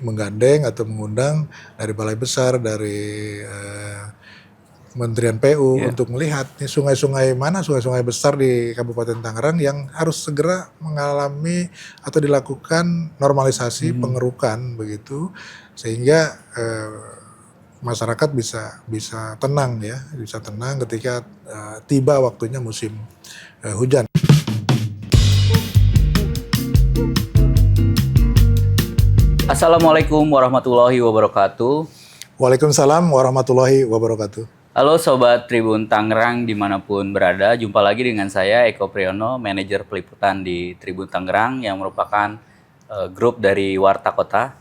menggandeng atau mengundang dari Balai Besar, dari Kementerian PU untuk melihat nih sungai-sungai mana, sungai-sungai besar di Kabupaten Tangerang yang harus segera mengalami atau dilakukan normalisasi pengerukan begitu, sehingga masyarakat bisa tenang ya, bisa tenang ketika tiba waktunya musim hujan. Assalamualaikum warahmatullahi wabarakatuh. Waalaikumsalam warahmatullahi wabarakatuh. Halo Sobat Tribun Tangerang dimanapun berada, jumpa lagi dengan saya Eko Priyono, manajer peliputan di Tribun Tangerang yang merupakan grup dari Warta Kota.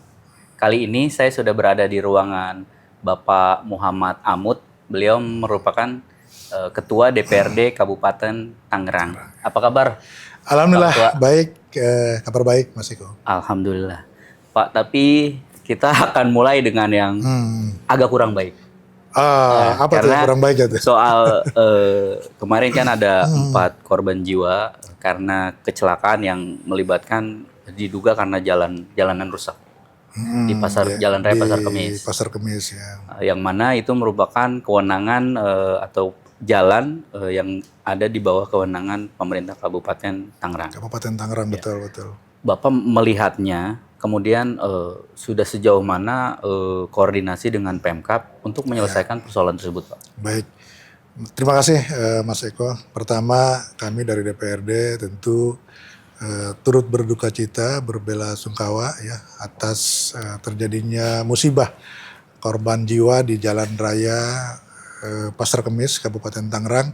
Kali ini saya sudah berada di ruangan Bapak Muhammad Amut, beliau merupakan Ketua DPRD Kabupaten Tangerang. Apa kabar? Alhamdulillah baik, kabar baik Mas Eko. Alhamdulillah. Pak, tapi kita akan mulai dengan yang agak kurang baik. Apa tuh kurang baik itu? Soal kemarin kan ada 4 korban jiwa karena kecelakaan yang melibatkan diduga karena jalanan rusak di Jalan Raya Pasar Kemis. Pasar Kemis ya. Yang mana itu merupakan kewenangan atau jalan yang ada di bawah kewenangan pemerintah Kabupaten Tangerang. Kabupaten Tangerang betul. Bapak melihatnya, kemudian sudah sejauh mana koordinasi dengan Pemkab untuk menyelesaikan persoalan tersebut, Pak? Baik, terima kasih Mas Eko. Pertama, kami dari DPRD tentu turut berduka cita, berbela-sungkawa ya atas terjadinya musibah korban jiwa di Jalan Raya Pasar Kemis, Kabupaten Tangerang,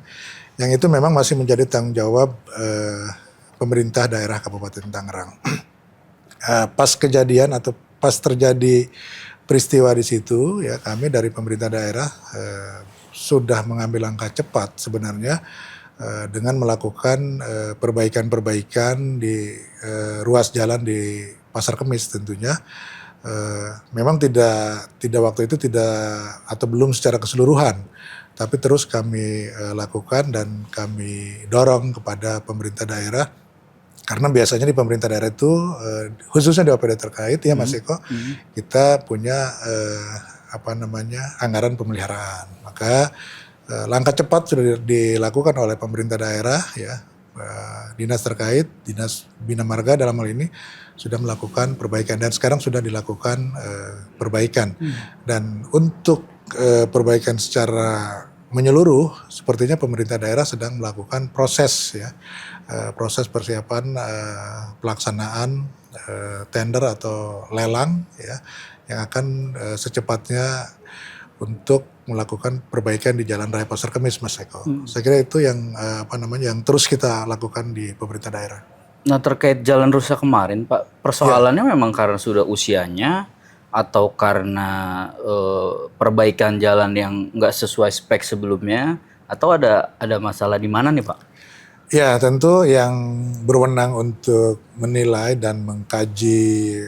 yang itu memang masih menjadi tanggung jawab pemerintah daerah Kabupaten Tangerang. Pas kejadian atau pas terjadi peristiwa di situ, ya kami dari pemerintah daerah sudah mengambil langkah cepat sebenarnya dengan melakukan perbaikan-perbaikan di ruas jalan di Pasar Kemis tentunya. Memang tidak waktu itu tidak atau belum secara keseluruhan, tapi terus kami lakukan dan kami dorong kepada pemerintah daerah. Karena biasanya di pemerintah daerah itu, khususnya di OPD terkait ya Mas Eko, kita punya anggaran pemeliharaan. Maka langkah cepat sudah dilakukan oleh pemerintah daerah ya, dinas terkait, dinas Bina Marga dalam hal ini sudah melakukan perbaikan dan sekarang sudah dilakukan perbaikan. Dan untuk perbaikan secara menyeluruh, sepertinya pemerintah daerah sedang melakukan proses ya, proses persiapan pelaksanaan tender atau lelang ya, yang akan secepatnya untuk melakukan perbaikan di Jalan Raya Pasar Kemis, Mas Eko. Saya kira itu yang yang terus kita lakukan di pemerintah daerah. Nah, terkait jalan rusak kemarin, Pak, persoalannya memang karena sudah usianya atau karena perbaikan jalan yang nggak sesuai spek sebelumnya, atau ada masalah di mana nih, Pak? Ya, tentu yang berwenang untuk menilai dan mengkaji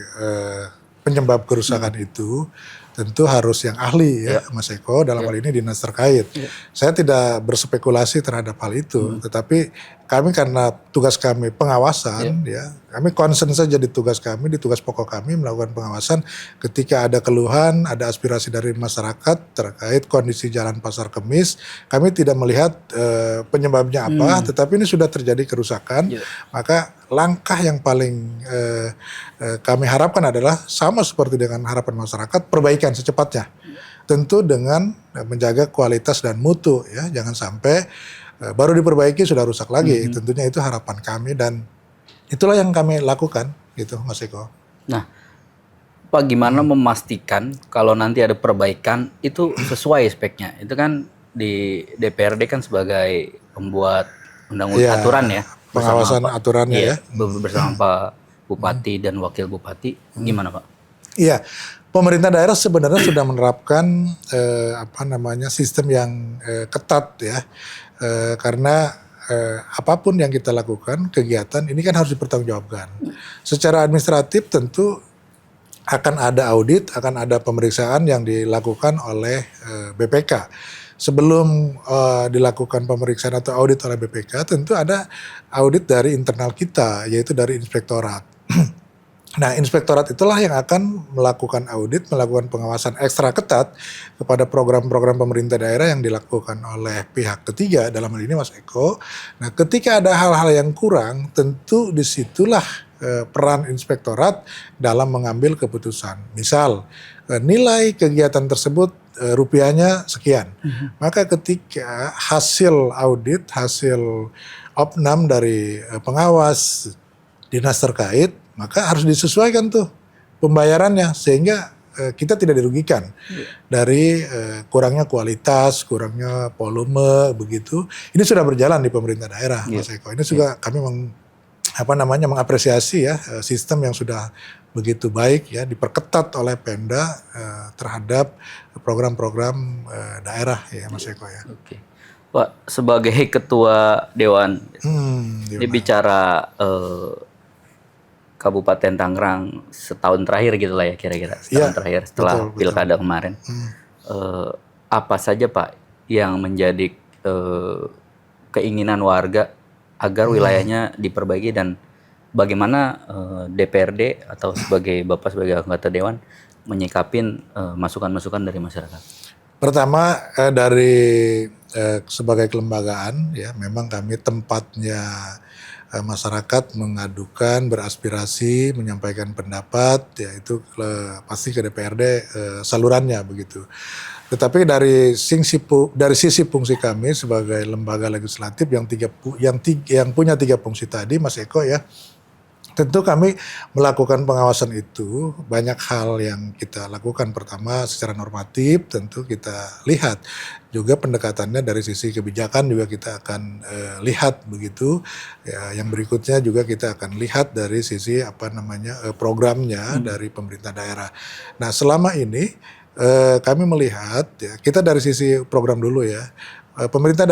penyebab kerusakan itu tentu harus yang ahli ya Mas Eko, dalam hal ini dinas terkait. Saya tidak berspekulasi terhadap hal itu, tetapi kami karena tugas kami pengawasan ya, kami concern saja di tugas kami, di tugas pokok kami melakukan pengawasan ketika ada keluhan, ada aspirasi dari masyarakat terkait kondisi Jalan Pasar Kemis. Kami tidak melihat penyebabnya apa, tetapi ini sudah terjadi kerusakan, maka langkah yang paling kami harapkan adalah sama seperti dengan harapan masyarakat, perbaikan secepatnya. Tentu dengan menjaga kualitas dan mutu ya, jangan sampai baru diperbaiki sudah rusak lagi. Tentunya itu harapan kami dan itulah yang kami lakukan gitu Mas Eko. Nah, Pak, gimana memastikan kalau nanti ada perbaikan itu sesuai speknya? Itu kan di DPRD kan sebagai pembuat undang-undang aturan ya. Pengawasan aturannya ya. Bersama Pak Bupati dan Wakil Bupati, gimana Pak? Iya, pemerintah daerah sebenarnya sudah menerapkan sistem yang ketat ya, karena apapun yang kita lakukan kegiatan ini kan harus dipertanggungjawabkan. Secara administratif tentu akan ada audit, akan ada pemeriksaan yang dilakukan oleh BPK. Sebelum dilakukan pemeriksaan atau audit oleh BPK, tentu ada audit dari internal kita, yaitu dari inspektorat. Nah, inspektorat itulah yang akan melakukan audit, melakukan pengawasan ekstra ketat kepada program-program pemerintah daerah yang dilakukan oleh pihak ketiga, dalam hal ini Mas Eko. Nah, ketika ada hal-hal yang kurang, tentu disitulah peran inspektorat dalam mengambil keputusan. Misal, nilai kegiatan tersebut rupiahnya sekian. Maka ketika hasil audit, hasil opnam dari pengawas dinas terkait, maka harus disesuaikan tuh pembayarannya sehingga kita tidak dirugikan dari kurangnya kualitas, kurangnya volume begitu. Ini sudah berjalan di pemerintah daerah, Mas Eko. Ini juga kami mengapresiasi ya sistem yang sudah begitu baik ya diperketat oleh Pemda terhadap program-program daerah ya, Mas Eko ya. Oke. Pak, sebagai ketua dewan, ini bicara Kabupaten Tangerang setahun terakhir gitu lah ya kira-kira, setahun terakhir setelah pilkada kemarin. Apa saja Pak yang menjadi keinginan warga agar wilayahnya diperbaiki, dan bagaimana DPRD atau sebagai anggota dewan menyikapin masukan-masukan dari masyarakat? Pertama dari sebagai kelembagaan ya, memang kami tempatnya masyarakat mengadukan, beraspirasi, menyampaikan pendapat, ya itu pasti ke DPRD salurannya begitu. Tetapi dari sisi fungsi kami sebagai lembaga legislatif yang punya 3 fungsi tadi, Mas Eko ya, tentu kami melakukan pengawasan itu, banyak hal yang kita lakukan. Pertama secara normatif tentu kita lihat, juga pendekatannya dari sisi kebijakan juga kita akan lihat begitu. Ya, yang berikutnya juga kita akan lihat dari sisi programnya dari pemerintah daerah. Nah, selama ini kami melihat ya, kita dari sisi program dulu ya. Pemerintah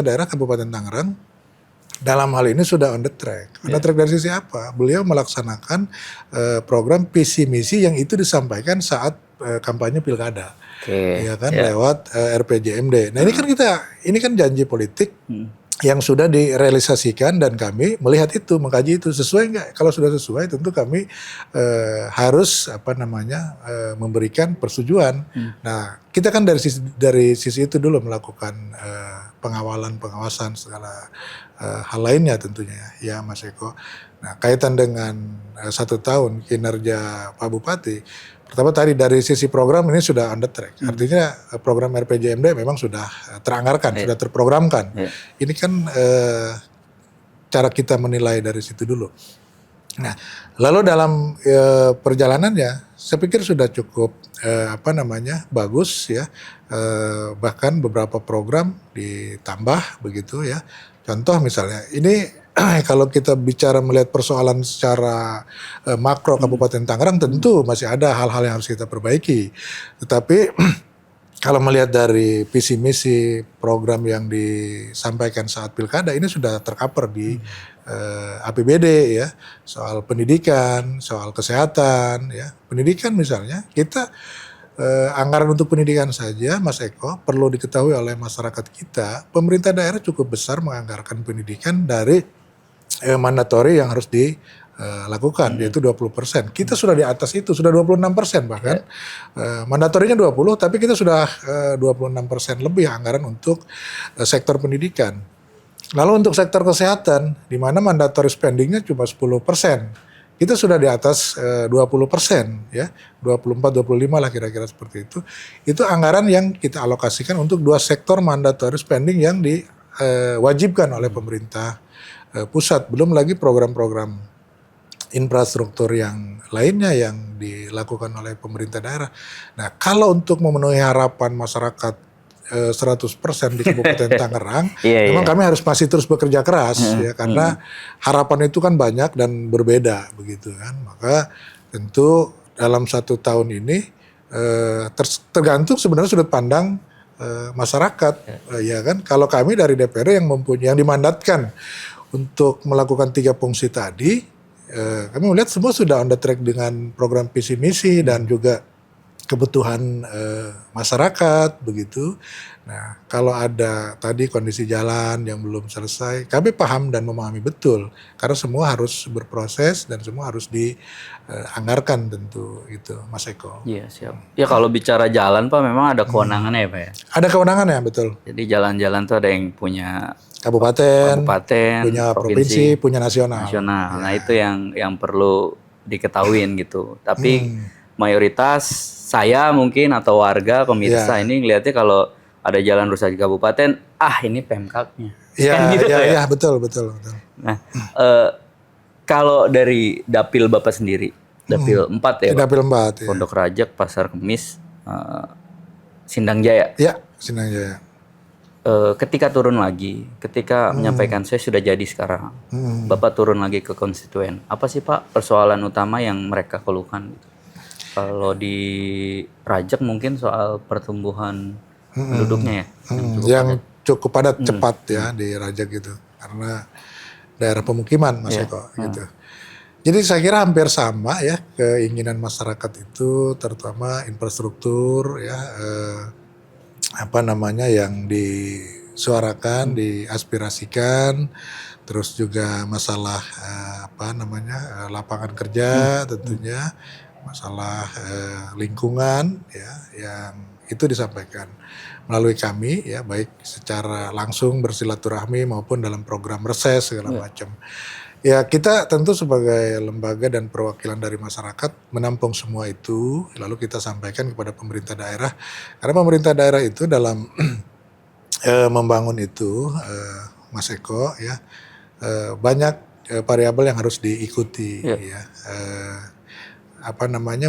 daerah Kabupaten Tangerang dalam hal ini sudah on the track. On the track dari sisi apa? Beliau melaksanakan program visi misi yang itu disampaikan saat kampanye pilkada, ya kan, lewat RPJMD. Nah ini kan janji politik yang sudah direalisasikan, dan kami melihat itu, mengkaji itu sesuai nggak. Kalau sudah sesuai, tentu kami harus memberikan persetujuan. Nah, kita kan dari sisi itu dulu melakukan pengawasan segala hal lainnya tentunya ya Mas Eko. Nah, kaitan dengan 1 tahun kinerja Pak Bupati, pertama tadi dari sisi program ini sudah on the track. Artinya program RPJMD memang sudah teranggarkan, sudah terprogramkan. Ini kan cara kita menilai dari situ dulu. Nah, lalu dalam perjalanannya, saya pikir sudah cukup bagus ya. Bahkan beberapa program ditambah begitu ya. Contoh misalnya, ini kalau kita bicara melihat persoalan secara makro Kabupaten Tangerang, tentu masih ada hal-hal yang harus kita perbaiki. Tetapi kalau melihat dari visi misi program yang disampaikan saat pilkada, ini sudah tercover di APBD ya, soal pendidikan, soal kesehatan ya. Pendidikan misalnya, kita anggaran untuk pendidikan saja, Mas Eko, perlu diketahui oleh masyarakat kita, pemerintah daerah cukup besar menganggarkan pendidikan dari mandatori yang harus dilakukan, yaitu 20%. Kita sudah di atas itu, sudah 26% bahkan. Mandatorinya 20, tapi kita sudah 26% lebih anggaran untuk sektor pendidikan. Lalu untuk sektor kesehatan, di mana mandatory spendingnya cuma 10%. Kita sudah di atas 20%, ya, 24-25 lah kira-kira seperti itu. Itu anggaran yang kita alokasikan untuk 2 sektor mandatory spending yang diwajibkan oleh pemerintah pusat. Belum lagi program-program infrastruktur yang lainnya yang dilakukan oleh pemerintah daerah. Nah, kalau untuk memenuhi harapan masyarakat 100% di Kabupaten Tangerang, memang kami harus masih terus bekerja keras ya, karena harapan itu kan banyak dan berbeda begitu kan. Maka tentu dalam 1 tahun ini tergantung sebenarnya sudut pandang masyarakat ya kan. Kalau kami dari DPR yang dimandatkan untuk melakukan 3 fungsi tadi, kami melihat semua sudah on the track dengan program visi misi dan juga kebutuhan masyarakat begitu. Nah, kalau ada tadi kondisi jalan yang belum selesai, kami paham dan memahami betul karena semua harus berproses dan semua harus dianggarkan tentu itu, Mas Eko. Iya, siap. Ya kalau bicara jalan Pak memang ada kewenangannya ya Pak ya. Ada kewenangan ya, betul. Jadi jalan-jalan tuh ada yang punya Kabupaten, kabupaten, punya provinsi, punya nasional. nasional. Nah, itu yang perlu diketahuin gitu. Tapi mayoritas saya mungkin atau warga pemirsa ini ngelihatnya kalau ada jalan rusak di kabupaten, ini Pemkabnya. Iya, Kan gitu iya, Pak ya. iya, betul. Nah, kalau dari dapil Bapak sendiri, dapil 4 ya, Pak? Dapil 4 ya. Pondok Rajak, Pasar Kemis, Sindang Jaya. Ya, Sindang Jaya. Ketika turun lagi, ketika menyampaikan saya sudah jadi sekarang, Bapak turun lagi ke konstituen. Apa sih Pak persoalan utama yang mereka keluhkan? Kalau di Rajak mungkin soal pertumbuhan penduduknya ya. Yang cukup padat cepat ya di Rajak gitu. Karena daerah pemukiman Mas Eko gitu. Jadi saya kira hampir sama ya keinginan masyarakat itu, terutama infrastruktur ya, yang disuarakan, diaspirasikan, terus juga masalah lapangan kerja tentunya, masalah lingkungan ya, yang itu disampaikan melalui kami ya, baik secara langsung bersilaturahmi maupun dalam program reses segala macam. Ya kita tentu sebagai lembaga dan perwakilan dari masyarakat menampung semua itu, lalu kita sampaikan kepada pemerintah daerah. Karena pemerintah daerah itu dalam membangun itu, Mas Eko ya, banyak variabel yang harus diikuti ya.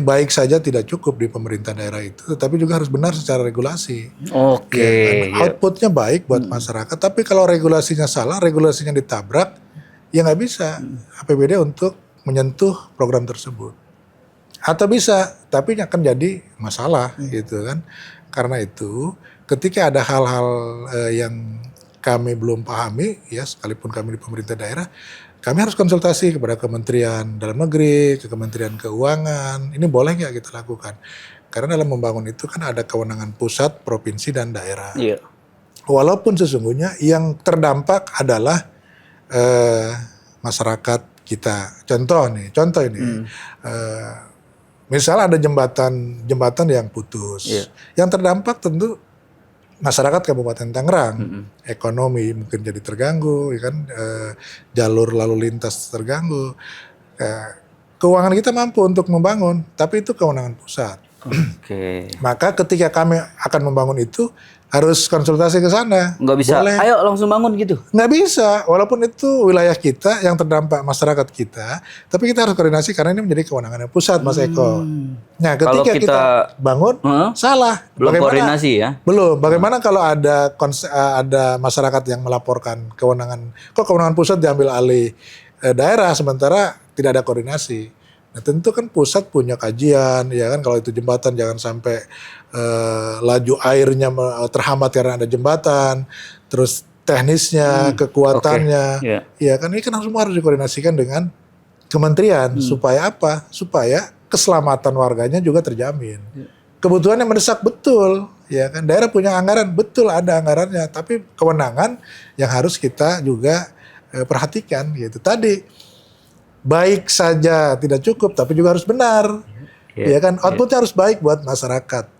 Baik saja tidak cukup di pemerintah daerah itu, tetapi juga harus benar secara regulasi. Oke. Ya, kan? Outputnya baik buat masyarakat, tapi kalau regulasinya salah, regulasinya ditabrak, ya nggak bisa APBD untuk menyentuh program tersebut. Atau bisa, tapi akan jadi masalah gitu kan. Karena itu, ketika ada hal-hal yang kami belum pahami, ya sekalipun kami di pemerintah daerah, kami harus konsultasi kepada Kementerian Dalam Negeri, ke Kementerian Keuangan. Ini boleh nggak kita lakukan? Karena dalam membangun itu kan ada kewenangan pusat, provinsi, dan daerah. Iya. Walaupun sesungguhnya yang terdampak adalah masyarakat kita. Contoh ini, misalnya ada jembatan yang putus, yang terdampak tentu masyarakat Kabupaten Tangerang, ekonomi mungkin jadi terganggu, ya kan, jalur lalu lintas terganggu. Keuangan kita mampu untuk membangun, tapi itu kewenangan pusat. Oke. Maka ketika kami akan membangun itu harus konsultasi ke sana. Nggak bisa, boleh. ayo langsung bangun gitu? Nggak bisa, walaupun itu wilayah kita yang terdampak masyarakat kita, tapi kita harus koordinasi karena ini menjadi kewenangan pusat, Mas Eko. Nah, ketika kita bangun, salah. Belum koordinasi ya? Belum. Bagaimana kalau ada masyarakat yang melaporkan kewenangan, kok kewenangan pusat diambil alih daerah, sementara tidak ada koordinasi. Nah, tentu kan pusat punya kajian, ya kan, kalau itu jembatan jangan sampai laju airnya terhambat karena ada jembatan, terus teknisnya, kekuatannya, ya kan, ini kan semua harus dikoordinasikan dengan kementerian. Supaya apa? Supaya keselamatan warganya juga terjamin. Kebutuhannya mendesak, betul, ya kan, daerah punya anggaran, betul ada anggarannya, tapi kewenangan yang harus kita juga perhatikan gitu. Tadi baik saja tidak cukup, tapi juga harus benar, ya kan, outputnya harus baik buat masyarakat.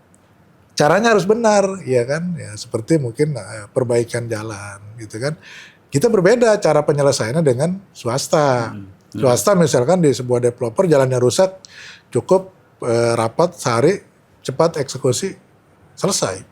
Caranya harus benar, ya kan, ya seperti mungkin perbaikan jalan, gitu kan. Kita berbeda cara penyelesaiannya dengan swasta. Swasta misalkan di sebuah developer jalannya rusak, cukup rapat sehari, cepat eksekusi, selesai.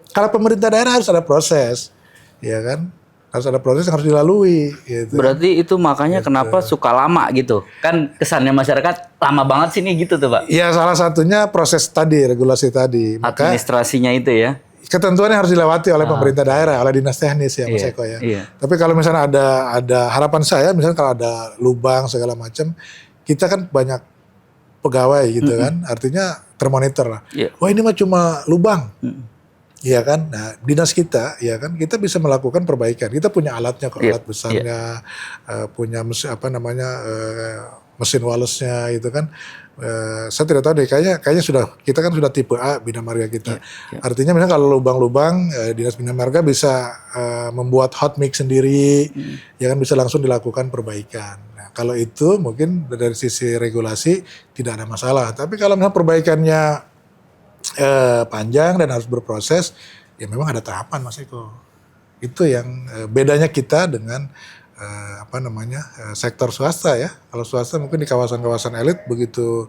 Kalau pemerintah daerah harus ada proses, ya kan. Harus ada proses yang harus dilalui. Gitu. Berarti itu makanya kenapa suka lama gitu. Kan kesannya masyarakat lama banget sih nih gitu tuh Pak. Ya salah satunya proses tadi, regulasi tadi. Maka administrasinya itu ya. Ketentuannya harus dilewati oleh pemerintah daerah, oleh dinas teknis ya Mas Eko ya. Tapi kalau misalnya ada harapan saya, misalnya kalau ada lubang segala macam, kita kan banyak pegawai gitu kan. Artinya termonitor lah. Wah ini mah cuma lubang. Iya kan, nah dinas kita, ya kan, kita bisa melakukan perbaikan. Kita punya alatnya, alat besarnya, punya mesin walesnya, gitu kan. Saya tidak tahu deh, kayaknya kita kan sudah tipe A Bina Marga kita. Artinya misalnya kalau lubang-lubang, Dinas Bina Marga bisa membuat hot mix sendiri, ya kan bisa langsung dilakukan perbaikan. Nah, kalau itu mungkin dari sisi regulasi tidak ada masalah. Tapi kalau misalnya perbaikannya panjang dan harus berproses, ya memang ada tahapan Mas Eko. Itu yang bedanya kita dengan sektor swasta ya. Kalau swasta mungkin di kawasan-kawasan elit begitu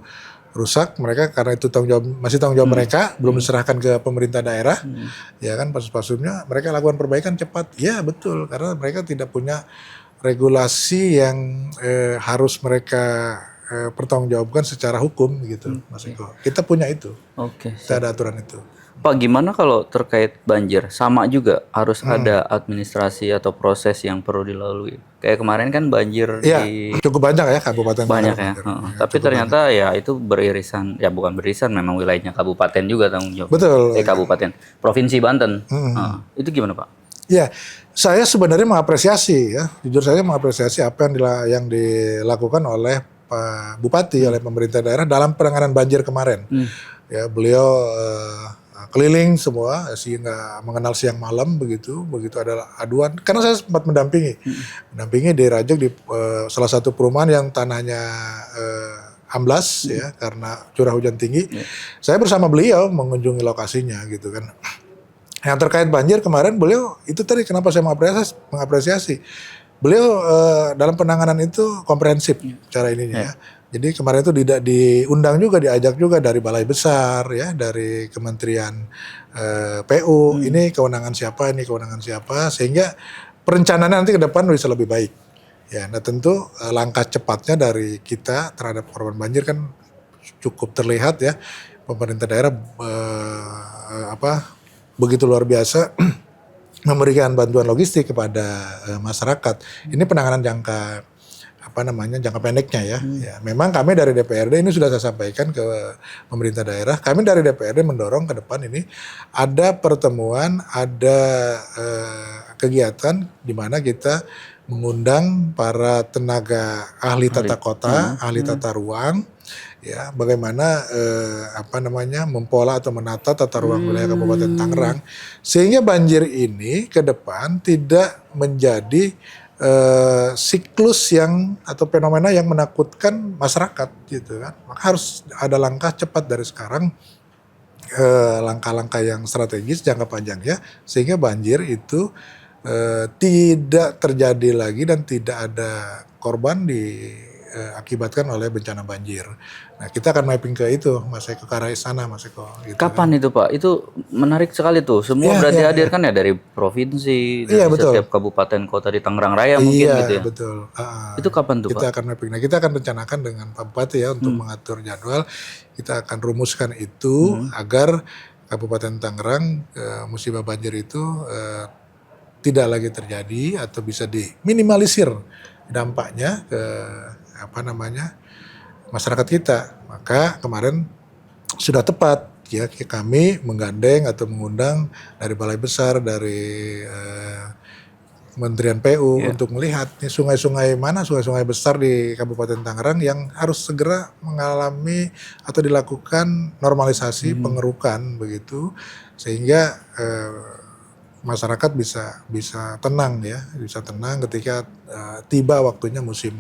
rusak mereka karena itu masih tanggung jawab mereka, belum diserahkan ke pemerintah daerah. Ya kan pasus-pasusnya mereka lakukan perbaikan cepat. Ya betul, karena mereka tidak punya regulasi yang harus mereka pertanggungjawabkan secara hukum gitu, Mas Eko. Kita punya itu. Oke. Kita ada aturan itu. Pak, gimana kalau terkait banjir? Sama juga harus ada administrasi atau proses yang perlu dilalui. Kayak kemarin kan banjir Iya, di cukup banyak ya kabupaten banyak Tangerang. ya. Tapi ternyata ya itu beririsan, ya bukan beririsan, memang wilayahnya kabupaten juga tanggung jawab. Betul. Kabupaten, provinsi Banten. Itu gimana Pak? Ya, saya sebenarnya mengapresiasi ya, jujur saya mengapresiasi apa yang dilakukan oleh Pak Bupati, oleh pemerintah daerah dalam penanganan banjir kemarin. Ya, beliau keliling semua sehingga mengenal siang malam begitu ada aduan. Karena saya sempat mendampingi di Rajek di salah satu perumahan yang tanahnya amblas ya karena curah hujan tinggi. Saya bersama beliau mengunjungi lokasinya gitu kan. Yang terkait banjir kemarin beliau itu tadi kenapa saya mengapresiasi. Beliau dalam penanganan itu komprehensif cara ininya ya. Jadi kemarin itu diundang juga, diajak juga dari Balai Besar ya, dari Kementerian PU. Ini kewenangan siapa, sehingga perencanaannya nanti ke depan bisa lebih baik. Ya, nah tentu langkah cepatnya dari kita terhadap korban banjir kan cukup terlihat ya. Pemerintah daerah begitu luar biasa memberikan bantuan logistik kepada masyarakat. Ini penanganan jangka pendeknya ya. Ya. Memang kami dari DPRD ini sudah saya sampaikan ke pemerintah daerah. Kami dari DPRD mendorong ke depan ini ada pertemuan, ada kegiatan di mana kita mengundang para tenaga ahli tata kota, ahli tata ruang, ya bagaimana mempola atau menata tata ruang wilayah Kabupaten Tangerang sehingga banjir ini ke depan tidak menjadi siklus atau fenomena yang menakutkan masyarakat gitu kan. Maka harus ada langkah cepat dari sekarang, langkah-langkah yang strategis jangka panjang ya, sehingga banjir itu tidak terjadi lagi dan tidak ada korban akibatkan oleh bencana banjir. Nah, kita akan mapping ke itu, Mas Eko, ke arah sana, Mas Eko. Gitu Kapan itu Pak? Itu menarik sekali tuh. Semua berarti hadir kan ya dari provinsi, dari setiap kabupaten kota di Tangerang Raya mungkin gitu ya? Betul. Itu kapan tuh kita Pak? akan mapping. Nah, kita akan rencanakan dengan Pak Bupati ya untuk mengatur jadwal. Kita akan rumuskan itu agar Kabupaten Tangerang musibah banjir itu tidak lagi terjadi atau bisa diminimalisir dampaknya ke masyarakat kita. Maka kemarin sudah tepat ya kami menggandeng atau mengundang dari Balai Besar, dari Kementerian PU untuk melihat nih sungai-sungai besar di Kabupaten Tangerang yang harus segera mengalami atau dilakukan normalisasi pengerukan begitu sehingga masyarakat bisa tenang ya, bisa tenang ketika tiba waktunya musim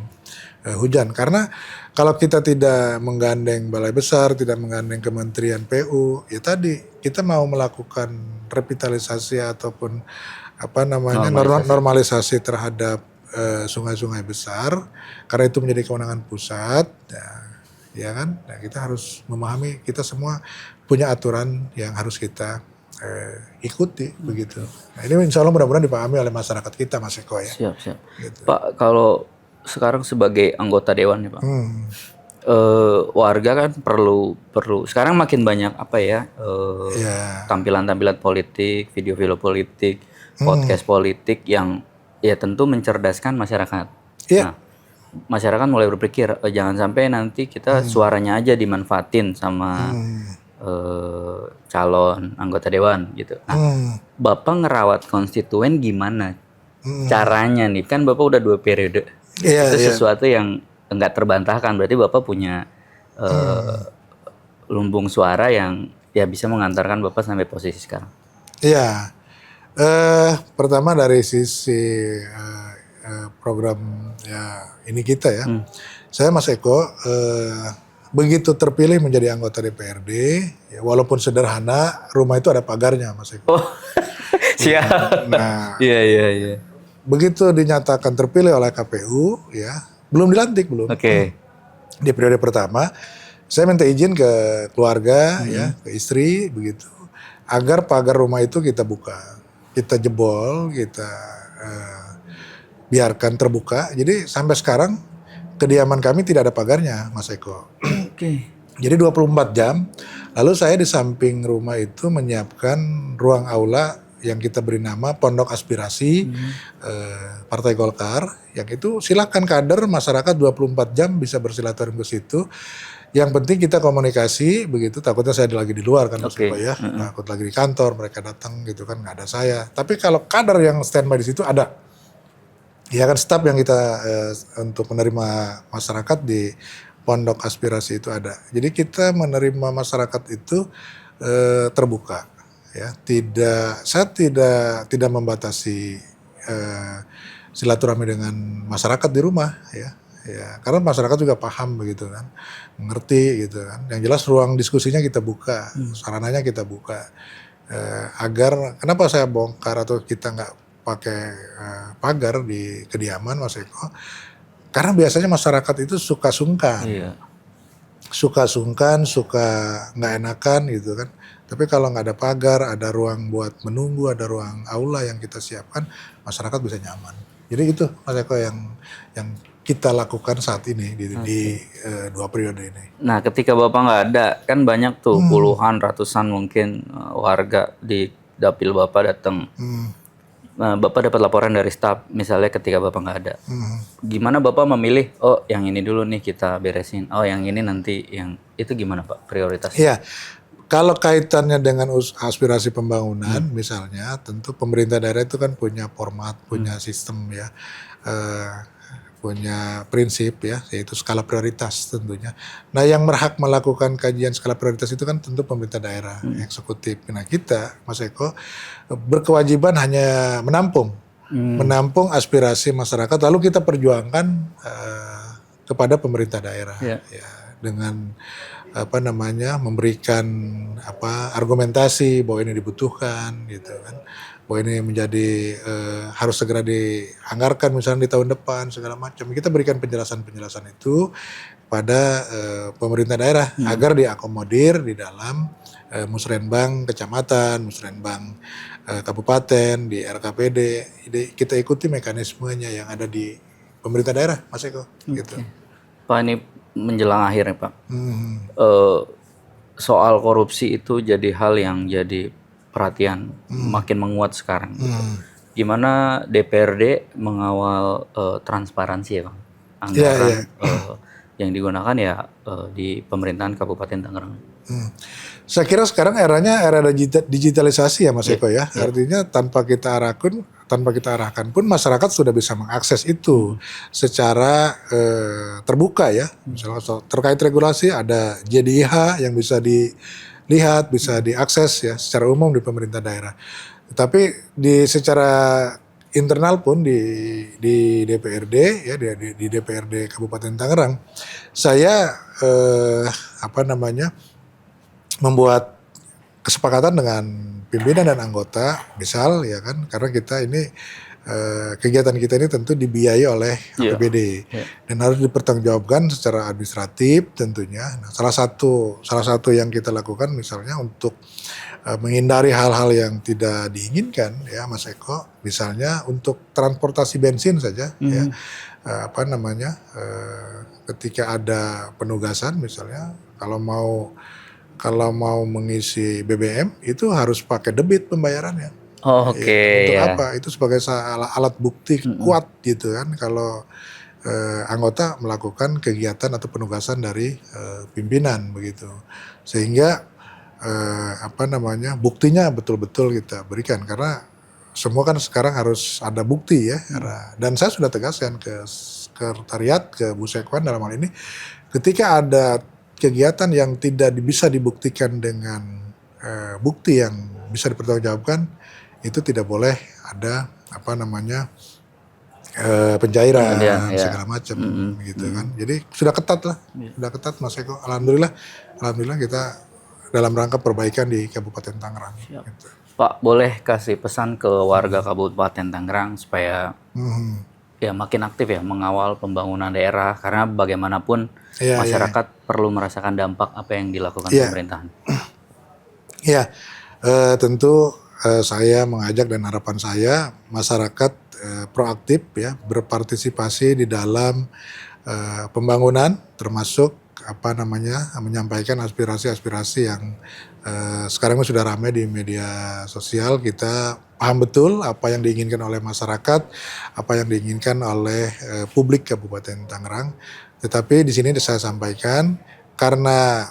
hujan. Karena kalau kita tidak menggandeng Balai Besar, tidak menggandeng Kementerian PU, ya tadi kita mau melakukan revitalisasi ataupun normalisasi terhadap sungai-sungai besar, karena itu menjadi kewenangan pusat, ya kan? Nah, kita harus memahami kita semua punya aturan yang harus kita ikuti begitu. Nah, ini insya Allah mudah-mudahan dipahami oleh masyarakat kita, Mas Eko ya. Siap. Gitu. Pak, kalau sekarang sebagai anggota dewan nih Pak, warga kan perlu sekarang makin banyak tampilan-tampilan politik, video-video politik, podcast politik yang ya tentu mencerdaskan masyarakat. Nah, masyarakat mulai berpikir jangan sampai nanti kita suaranya aja dimanfaatin sama calon anggota dewan gitu. Nah, Bapak ngerawat konstituen gimana caranya nih? Kan Bapak udah 2 periode. Itu sesuatu yang nggak terbantahkan. Berarti Bapak punya eh, lumbung suara yang ya bisa mengantarkan Bapak sampai posisi sekarang? Iya, pertama dari sisi program ya ini kita ya, saya Mas Eko begitu terpilih menjadi anggota DPRD, ya, walaupun sederhana, rumah itu ada pagarnya Mas Eko. Oh, siap. Nah, Iya, iya, iya. begitu dinyatakan terpilih oleh KPU, ya belum dilantik belum. Oke. Di periode pertama, saya minta izin ke keluarga, ya, ke istri, begitu, agar pagar rumah itu kita buka, kita jebol, kita biarkan terbuka. Jadi sampai sekarang kediaman kami tidak ada pagarnya, Mas Eko. Oke. Jadi 24 jam. Lalu saya di samping rumah itu menyiapkan ruang aula yang kita beri nama Pondok Aspirasi Partai Golkar. Yang itu silakan kader masyarakat 24 jam bisa bersilaturahmi ke situ. Yang penting kita komunikasi begitu. Takutnya saya lagi di luar kan, Mas Oke. Eko ya. Takut lagi di kantor, mereka datang gitu kan, nggak ada saya. Tapi kalau kader yang standby di situ ada. Ya kan, staf yang kita untuk menerima masyarakat di Pondok Aspirasi itu ada. Jadi kita menerima masyarakat itu terbuka, ya. Saya tidak membatasi silaturahmi dengan masyarakat di rumah, ya. Ya, karena masyarakat juga paham begitu kan, mengerti gitu kan. Yang jelas ruang diskusinya kita buka, sarananya kita buka, agar kenapa saya bongkar atau kita nggak pakai pagar di kediaman Mas Eko, karena biasanya masyarakat itu suka sungkan, Iya. suka nggak enakan gitu kan. Tapi kalau nggak ada pagar, ada ruang buat menunggu, ada ruang aula yang kita siapkan, masyarakat bisa nyaman. Jadi itu Mas Eko yang kita lakukan saat ini di 2 periode ini. Nah, ketika Bapak nggak ada, kan banyak tuh puluhan, ratusan mungkin warga di dapil Bapak datang. Nah, Bapak dapat laporan dari staf, misalnya ketika Bapak nggak ada. Gimana Bapak memilih, oh yang ini dulu nih kita beresin, oh yang ini nanti, yang itu gimana Pak prioritasnya? Iya, kalau kaitannya dengan aspirasi pembangunan, misalnya, tentu pemerintah daerah itu kan punya format, punya sistem ya, punya prinsip ya, yaitu skala prioritas tentunya. Nah, yang berhak melakukan kajian skala prioritas itu kan tentu pemerintah daerah, eksekutif. Nah, kita, Mas Eko, berkewajiban hanya menampung aspirasi masyarakat, lalu kita perjuangkan kepada pemerintah daerah, Ya. ya, dengan memberikan argumentasi bahwa ini dibutuhkan gitu kan, bahwa ini menjadi harus segera dianggarkan misalnya di tahun depan segala macam. Kita berikan penjelasan itu pada pemerintah daerah agar diakomodir di dalam musrenbang kecamatan, musrenbang kabupaten, di RKPD. Jadi kita ikuti mekanismenya yang ada di pemerintah daerah, Mas Eko, gitu. Pak, ini menjelang akhir nih Pak. Soal korupsi itu jadi hal yang jadi perhatian makin menguat sekarang. Gimana DPRD mengawal transparansi ya Bang? Anggaran yang digunakan ya di pemerintahan Kabupaten Tangerang. Saya kira sekarang eranya era digitalisasi ya Mas Eko ya. Artinya tanpa kita arahkan pun masyarakat sudah bisa mengakses itu secara terbuka ya. Misalnya terkait regulasi ada JDIH yang bisa dilihat, bisa diakses ya secara umum di pemerintah daerah. Tapi secara internal pun di DPRD ya, di DPRD Kabupaten Tangerang, saya membuat kesepakatan dengan pimpinan dan anggota, misal ya kan, karena kita ini kegiatan kita ini tentu dibiayai oleh APBD dan harus dipertanggungjawabkan secara administratif tentunya. Nah, salah satu yang kita lakukan misalnya untuk menghindari hal-hal yang tidak diinginkan ya Mas Eko, misalnya untuk transportasi bensin saja ya, ketika ada penugasan misalnya, kalau mau mengisi BBM itu harus pakai debit pembayarannya. Oh, oke. Untuk apa? Itu sebagai alat bukti kuat gitu kan kalau anggota melakukan kegiatan atau penugasan dari pimpinan begitu. Sehingga buktinya betul-betul kita berikan, karena semua kan sekarang harus ada bukti ya. Dan saya sudah tegaskan ke sekretariat, ke Bu Sekwan dalam hal ini, ketika ada kegiatan yang tidak bisa dibuktikan dengan bukti yang bisa dipertanggungjawabkan, itu tidak boleh ada pencairan Kemudian, ya. segala macam gitu kan. Jadi sudah ketat lah, sudah ketat Mas Eko. Alhamdulillah kita dalam rangka perbaikan di Kabupaten Tangerang. Gitu. Pak, boleh kasih pesan ke warga Kabupaten Tangerang supaya ya makin aktif ya mengawal pembangunan daerah, karena bagaimanapun masyarakat perlu merasakan dampak apa yang dilakukan pemerintahan. Ya, tentu saya mengajak dan harapan saya masyarakat proaktif ya, berpartisipasi di dalam pembangunan, termasuk menyampaikan aspirasi-aspirasi yang sekarang sudah ramai di media sosial. Kita paham betul apa yang diinginkan oleh masyarakat, apa yang diinginkan oleh publik Kabupaten Tangerang. Tetapi di sini saya sampaikan, karena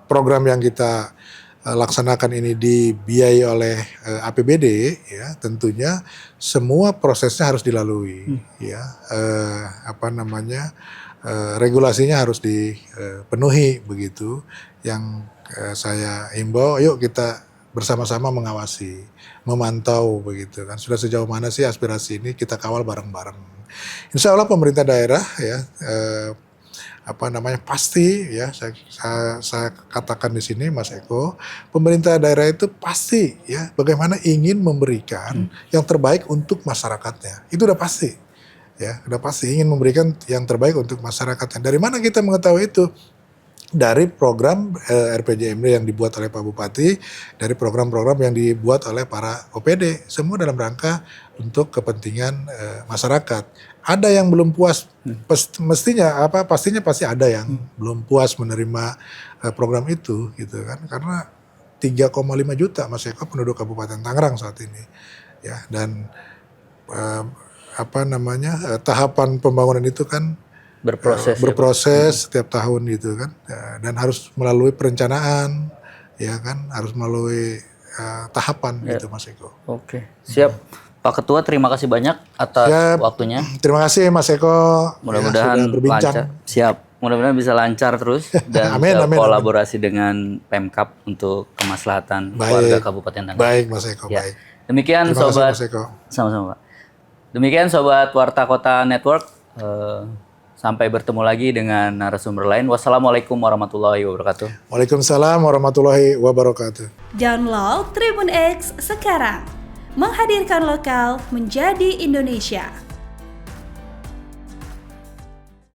program yang kita laksanakan ini dibiayai oleh APBD, ya tentunya semua prosesnya harus dilalui, ya regulasinya harus dipenuhi begitu. Yang saya himbau, yuk kita bersama-sama mengawasi, memantau begitu kan. Sudah sejauh mana sih aspirasi ini, kita kawal bareng-bareng. Insya Allah pemerintah daerah ya pasti ya, saya katakan di sini Mas Eko, pemerintah daerah itu pasti ya bagaimana ingin memberikan yang terbaik untuk masyarakatnya. Itu udah pasti. Ya, udah pasti ingin memberikan yang terbaik untuk masyarakatnya. Dari mana kita mengetahui itu? Dari program RPJMD yang dibuat oleh Pak Bupati, dari program-program yang dibuat oleh para OPD, semua dalam rangka untuk kepentingan masyarakat. Ada yang belum puas, pastinya pasti ada yang belum puas menerima program itu, gitu kan? Karena 3,5 juta Mas Eko penduduk Kabupaten Tangerang saat ini, ya, dan tahapan pembangunan itu kan berproses setiap tahun gitu kan, dan harus melalui perencanaan, ya kan, harus melalui tahapan gitu Mas Eko. Oke, siap. Pak Ketua, terima kasih banyak atas waktunya. Terima kasih Mas Eko. Mudah-mudahan lancar. Siap. Mudah-mudahan bisa lancar terus dan kolaborasi dengan Pemkab untuk kemaslahatan warga Kabupaten Tangerang. Baik Mas Eko, baik. Demikian terima sobat. kasih, Mas Eko. Sama-sama Pak. Demikian sobat Warta Kota Network. Sampai bertemu lagi dengan narasumber lain. Wassalamualaikum warahmatullahi wabarakatuh. Waalaikumsalam warahmatullahi wabarakatuh. Download Tribun X sekarang. Menghadirkan lokal menjadi Indonesia.